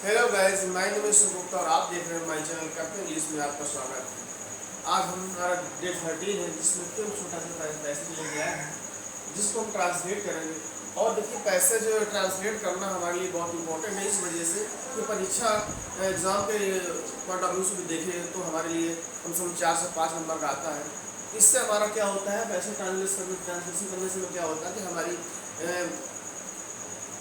Hello guys, my name is Sugupta और आप देख रहे हैं माय चैनल कैप्टन इंग्लिश में आपका स्वागत है। आज हमारा डे 13 है जिसमें क्यों छोटा सा पैसेज लेके आए हैं जिसको हम ट्रांसलेट करेंगे। और देखिए पैसेज ट्रांसलेट करना हमारे लिए बहुत इंपॉर्टेंट है, इस वजह से कि परीक्षा एग्ज़ाम के पॉइंट ऑफ व्यू से भी देखें तो हमारे लिए कम से कम 4 से 5 नंबर का आता है। इससे हमारा क्या होता है, पैसे ट्रांसलेशन करने से क्या होता है कि हमारी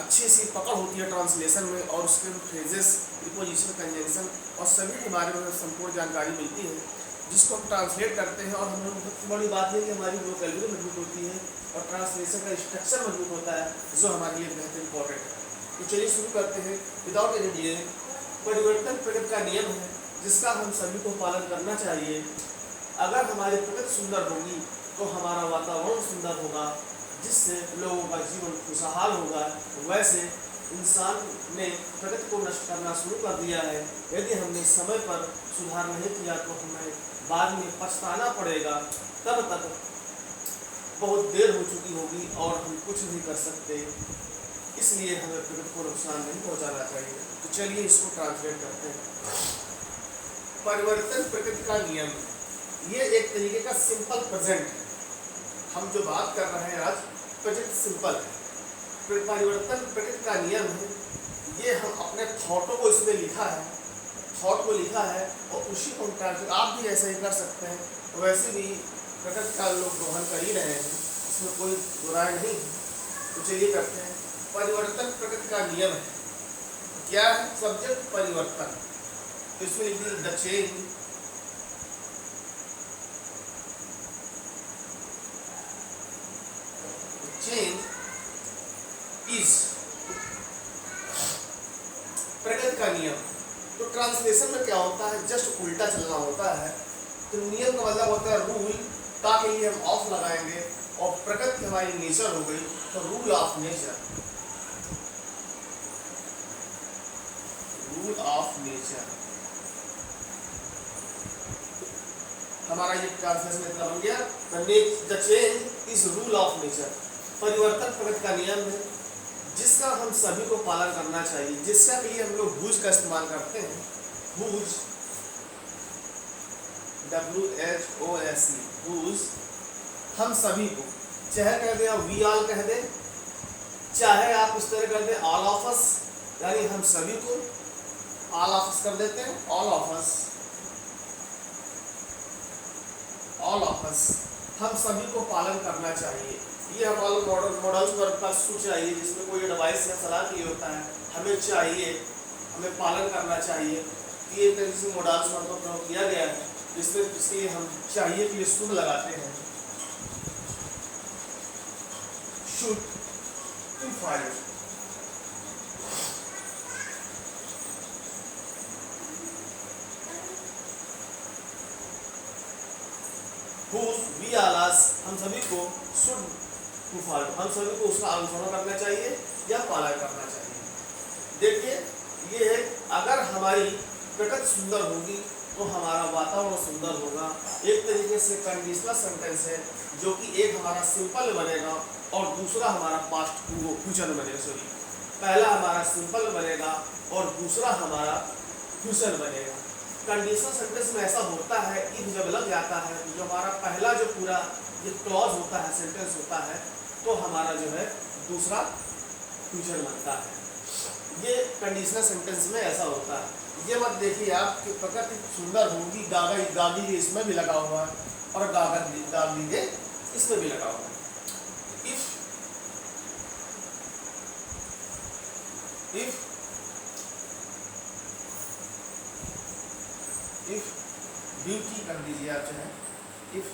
अच्छी सी पकड़ होती है ट्रांसलेशन में, और उसके फ्रेजेस, प्रीपोजिशन, कंजंक्शन और सभी के बारे में संपूर्ण जानकारी मिलती है जिसको हम ट्रांसलेट करते हैं। और हम लोग सबसे बड़ी बात है कि हमारी वोकैबुलरी मजबूत होती है और ट्रांसलेशन का स्ट्रक्चर मजबूत होता है, जो हमारे लिए बेहद इंपॉर्टेंट है। तो चलिए शुरू करते हैं विदाउट एनी डिले। परिवर्तन प्रकृति का नियम है जिसका हम सभी को पालन करना चाहिए। अगर हमारी प्रकृति सुंदर होगी तो हमारा वातावरण सुंदर होगा, जिससे लोगों का जीवन खुशहाल होगा। वैसे इंसान ने प्रकृति को नष्ट करना शुरू कर दिया है। यदि हमने समय पर सुधार नहीं किया तो हमें बाद में पछताना पड़ेगा। तब तक बहुत देर हो चुकी होगी और हम कुछ नहीं कर सकते। इसलिए हमें प्रकृति को नुकसान नहीं पहुंचाना चाहिए। तो चलिए इसको ट्रांसलेट करते हैं। परिवर्तन प्रकृति का नियम है। ये एक तरीके का सिंपल प्रेजेंट है। हम जो बात कर रहे हैं आज प्रेजेंट सिंपल है। परिवर्तन प्रकृति का नियम है। ये हम अपने थॉटों को इसमें लिखा है, थॉट को लिखा है और उसी को ट्रांसलेट आप भी ऐसा ही कर सकते हैं। वैसे भी प्रकृति का लोग ग्रहण कर ही रहे हैं, इसमें कोई बुराई नहीं है। तो चलिए करते हैं। परिवर्तन प्रकृति का नियम है। क्या है? सब्जेक्ट परिवर्तन। तो इसमें लिख दी द चेंज इज प्रकृति का नियम। तो ट्रांसलेशन में क्या होता है, जस्ट उल्टा चलना होता है। तो नियम का मतलब होता है रूल, ताकि लिए हम ऑफ लगाएंगे और प्रकृति हमारी नेचर हो गई तो rule of nature. Rule of nature हमारा ये ट्रांसलेशन इतना बन गया। The change is rule of nature. परिवर्तन प्रकृति का नियम है जिसका हम सभी को पालन करना चाहिए। जिसका के लिए हम लोग हुज का इस्तेमाल करते हैं। हुज, WHOSE, हुज हम सभी को, चाहे कह दें आप वी ऑल कह दें, चाहे आप इस तरह कर दें ऑल ऑफ अस, यानी हम सभी को ऑल ऑफ अस कर देते हैं। All of us, all of अस हम सभी को पालन करना चाहिए। ये हमारा मॉडल्स वर्ग का सूच चाहिए जिसमें कोई एडवाइस या सलाह की होता है, हमें चाहिए, हमें पालन करना चाहिए। ये तरह से मॉडल्स वर्ग का प्रयोग किया गया है जिसमें इसके हम चाहिए कि शुड लगाते हैं। Should two five. हम सभी को शुड टू फॉलो, हम सभी को उसका अनुसरण करना चाहिए या पालन करना चाहिए। देखिए ये है, अगर हमारी प्रकृति सुंदर होगी तो हमारा वातावरण सुंदर होगा। एक तरीके से कंडीशनल सेंटेंस है जो कि एक हमारा सिंपल बनेगा और दूसरा हमारा पास्ट फ्यूचर बनेगा। सॉरी, पहला हमारा सिंपल बनेगा और दूसरा हमारा फ्यूचर बनेगा। कंडीशनल सेंटेंस में ऐसा होता है कि जब लग जाता है जो हमारा पहला जो पूरा ये क्लॉज होता है, सेंटेंस होता है, तो हमारा जो है दूसरा फ्यूचर बनता है। ये कंडीशनल सेंटेंस में ऐसा होता है। ये मत देखिए आप कि प्रकृति सुंदर होगी, गागी इसमें भी लगा हुआ है और गागी इसमें भी लगा हुआ है। इफ ब्यूटी कर दीजिए आप, चाहे if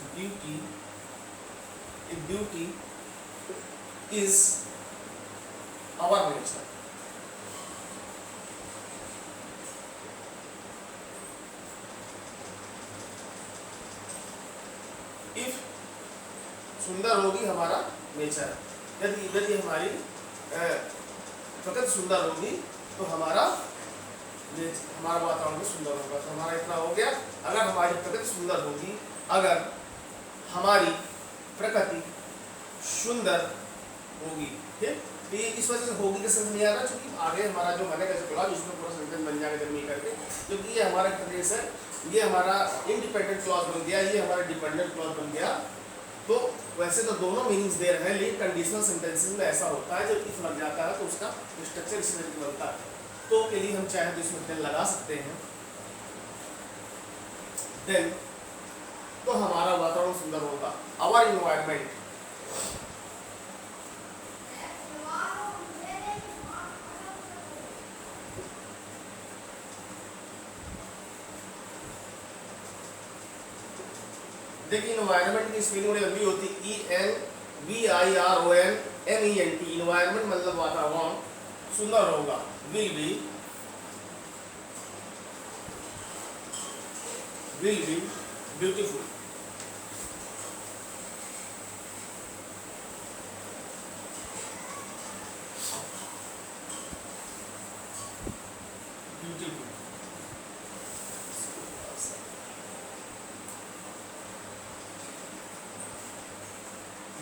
beauty is our nature. If सुंदर होगी हमारा नेचर, यदि हमारी प्रकृति सुंदर होगी तो हमारा वातावरण भी सुंदर होगा। तो हमारा इतना हो गया। अगर हमारी प्रकृति सुंदर होगी, अगर हमारी प्रकृति सुंदर होगी, ठीक। तो ये इस वजह से होगी कि समझ नहीं आ रहा, क्योंकि आगे हमारा जो मैंने कैसे क्लॉज उसमें पूरा सेंटेंस बन जाएगा जब मिल करके, क्योंकि ये हमारा केस है, ये हमारा इंडिपेंडेंट क्लॉज बन गया, ये हमारा डिपेंडेंट क्लॉज बन गया। तो वैसे तो दोनों मीनिंग्स दे रहे हैं, लेकिन कंडीशनल सेंटेंसेस में ऐसा होता है जब इफ लग जाता है तो उसका स्ट्रक्चर इस तरह का बनता है। तो के लिए हम चाहे तो इसमें देन लगा सकते हैं, देन तो हमारा वातावरण सुंदर होगा, आवर इन्वायरमेंट। देखिए इन्वायरमेंट की स्पेलिंग बड़ी लंबी होती है, ENVIRONMENT। इन्वायरमेंट मतलब वातावरण सुंदर होगा, विल बी ब्यूटीफुल।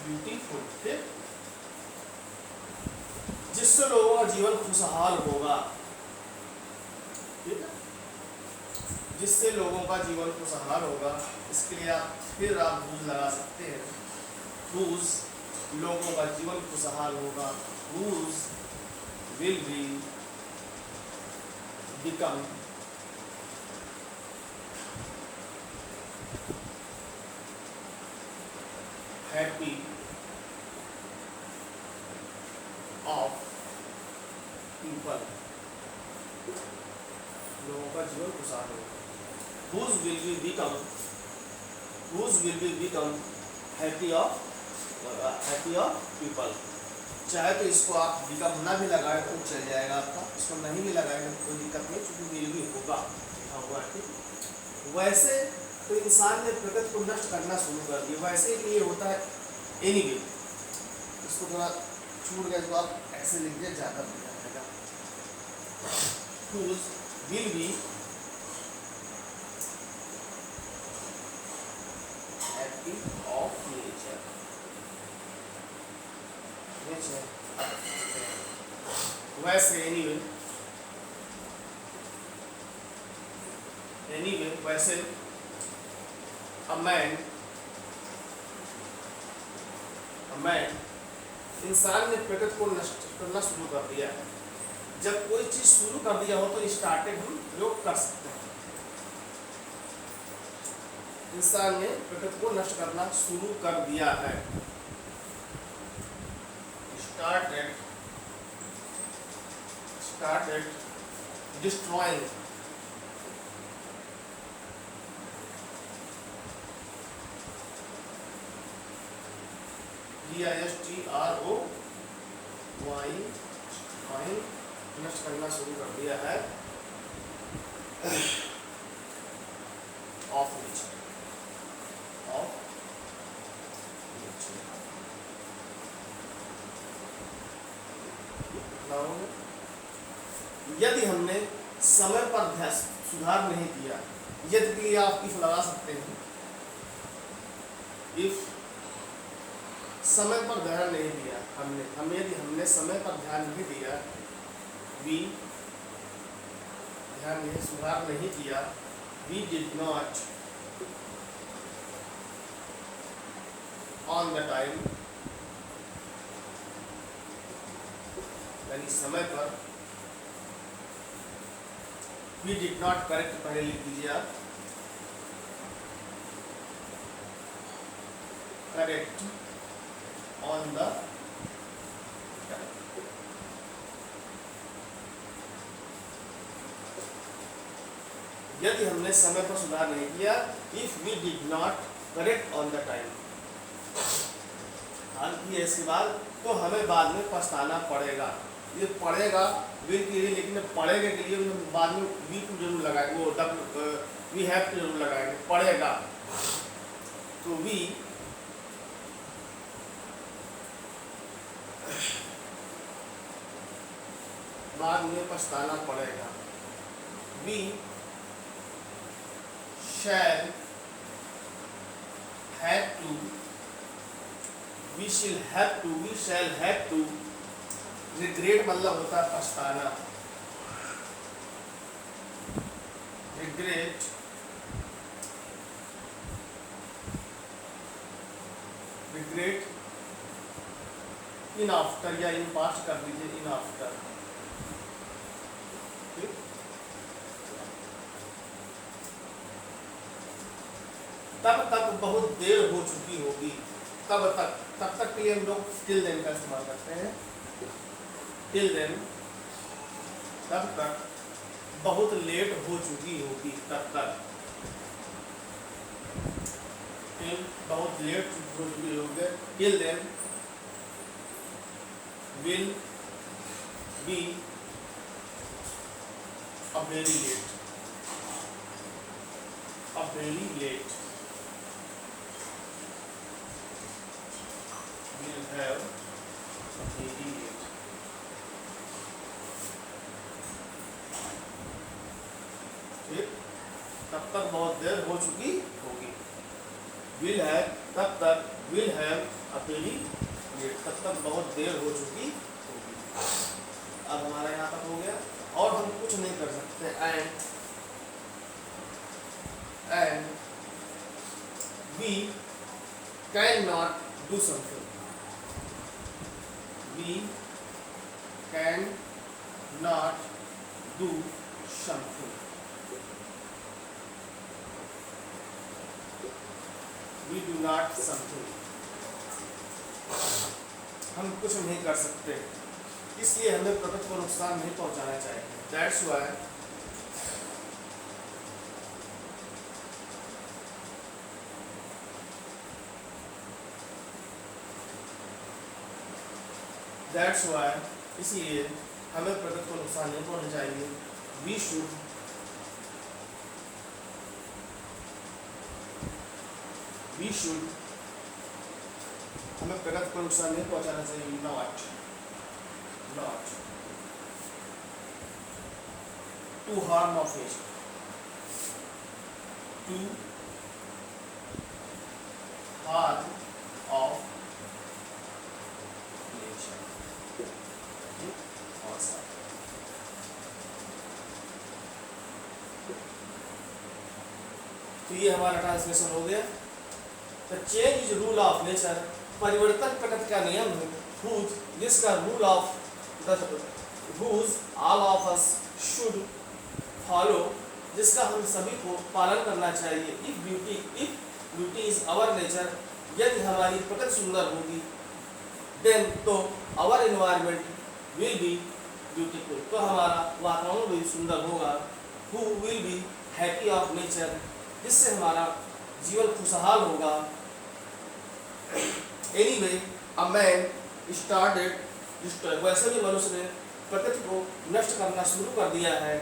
ब्यूटीफुल, ठीक, जिससे लोगों का जीवन खुशहाल होगा, ठीक है, जिससे लोगों का जीवन खुशहाल होगा। इसके लिए आप फिर आप whose लगा सकते हैं, whose लोगों का जीवन खुशहाल होगा, whose will be become happy of people। लोगों का जीवन खुशहाल होगा, whose will be become happy of people। चाहे तो इसको आप बिकम ना भी लगाए तो चल जाएगा आपका, इसको नहीं भी लगाएंगे तो कोई दिक्कत नहीं, क्योंकि विल भी होगा लिखा हुआ है, ठीक। वैसे तो इंसान ने प्रकृति को नष्ट करना शुरू कर दिया, वैसे ही ये होता है एनीवे। इसको थोड़ा छूट गया तो आप ऐसे लिख दिया, ज़्यादा बढ़िया रहेगा। whose will be happy of nature। वैसे एनीवे वैसे a man इंसान ने प्रकृति को नष्ट करना शुरू कर दिया है। जब कोई चीज शुरू कर दिया हो तो स्टार्टेड हम प्रयोग कर सकते हैं। इंसान ने प्रकृति को नष्ट करना शुरू कर दिया है, started destroying DISTROY नष्ट करना शुरू कर दिया है ऑफ नेचर। यदि हमने समय पर सुधार नहीं किया, यदि के लिए आप इफ लगा सकते हैं, इफ समय पर ध्यान नहीं दिया यदि हमने समय पर ध्यान नहीं दिया, सुधार नहीं किया, we did not on the time, यानी समय पर, we did not correct, पहले लिख दीजिए आप, correct on the time। यदि हमने समय पर सुधार नहीं किया, if we did not correct on the time, हाल की है इसके बाद, तो हमें बाद में पछताना पड़ेगा। ये पड़ेगा विल के लिए, लेकिन पड़ेगा के लिए बाद में वी को जरूर लगाएंगे, वो वी हैव को जरूर लगाएंगे, पड़ेगा तो वी बाद में पछताना पड़ेगा। We shall have to regret मतलब होता है पछताना, रिग्रेट रिग्रेट इन आफ्टर, या इन पास्ट कर दीजिए, इन आफ्टर। तब तक बहुत देर हो चुकी होगी, तब तक के लिए हम लोग टिल देन का इस्तेमाल करते हैं। टिल देन, तब तक बहुत लेट हो चुकी होगी, तब तक टिल बहुत लेट हो चुकी होगी। Till then will be a very late, a very late, will have a very late, ठीक, तब तक बहुत देर हो चुकी होगी। will have, तब तक, will have a very late, तब तक बहुत देर हो चुकी होगी। अब हमारा यहाँ तक हो गया और हम कुछ नहीं कर सकते। And we can not do something, we can not do something, we do not something, हम कुछ नहीं कर सकते, इसलिए हमें प्रकृति को नुकसान नहीं पहुंचाना चाहिए। That's why इसलिए हमें प्रकृति को नुकसान नहीं पहुंचाना चाहिए। We should हमें प्रकृति को नुकसान नहीं पहुंचाना चाहिए। Not to harm of nature, to harm of nature, और साथ तो ये हमारा ट्रांसलेशन हो गया। The change is rule of nature, परिवर्तन प्रकृति का नियम है। हुज, जिसका rule of whose all of us should follow, जिसका हम सभी को पालन करना चाहिए। if beauty is our nature, यदि हमारी प्रकृति सुंदर होगी, then तो our environment will be beautiful, तो हमारा वातावरण भी सुंदर होगा। who will be happy of nature, जिससे हमारा जीवन खुशहाल होगा। anyway a man started, वैसे भी मनुष्य ने प्रकृति को नष्ट करना शुरू कर दिया है।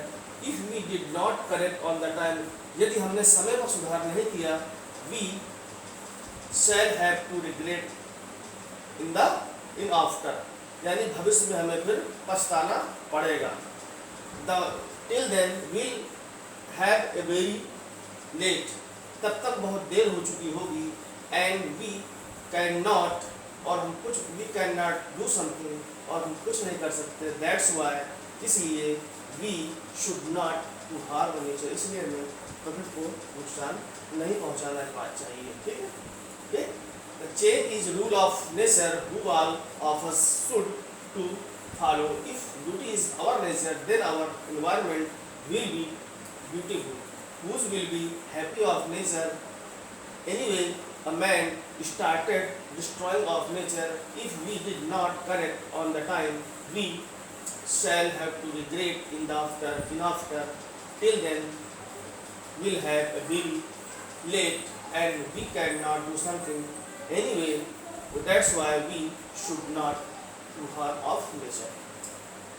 If we did not correct on the time, यदि हमने समय पर सुधार नहीं किया, we shall have to regret in after, यानी भविष्य में हमें फिर पछताना पड़ेगा। Till then will have a very late, तब तक बहुत देर हो चुकी होगी। एंड वी कैन नॉट, और हम कुछ, we can not do something, और हम कुछ नहीं कर सकते। दैट्स वाई, इसलिए we should not to harm nature, इसलिए हमें प्रकृति को नुकसान नहीं पहुंचाना चाहिए। ठीक है, the change is rule of nature who all of us should to follow. If beauty is our nature, then our environment will be beautiful. Whose will be happy of nature. Anyway a man started destroying of nature. If we did not correct on the time, we shall have to regret in the after. Till then we'll have a very late, and we cannot do something anyway. That's why we should not do harm of nature.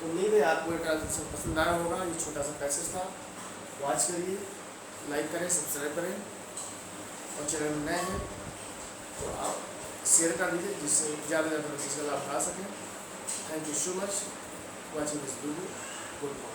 तो उम्मीद है आपको ये translation पसंद आया होगा। ये छोटा सा पैसेज था, वॉच करिए, लाइक करें, सब्सक्राइब करें, और चैनल में नए हैं तो आप शेयर कर दीजिए, जिससे ज़्यादा से ज़्यादा लोग इसका लाभ उठा सकें। Thank you so much watching this video. Good morning.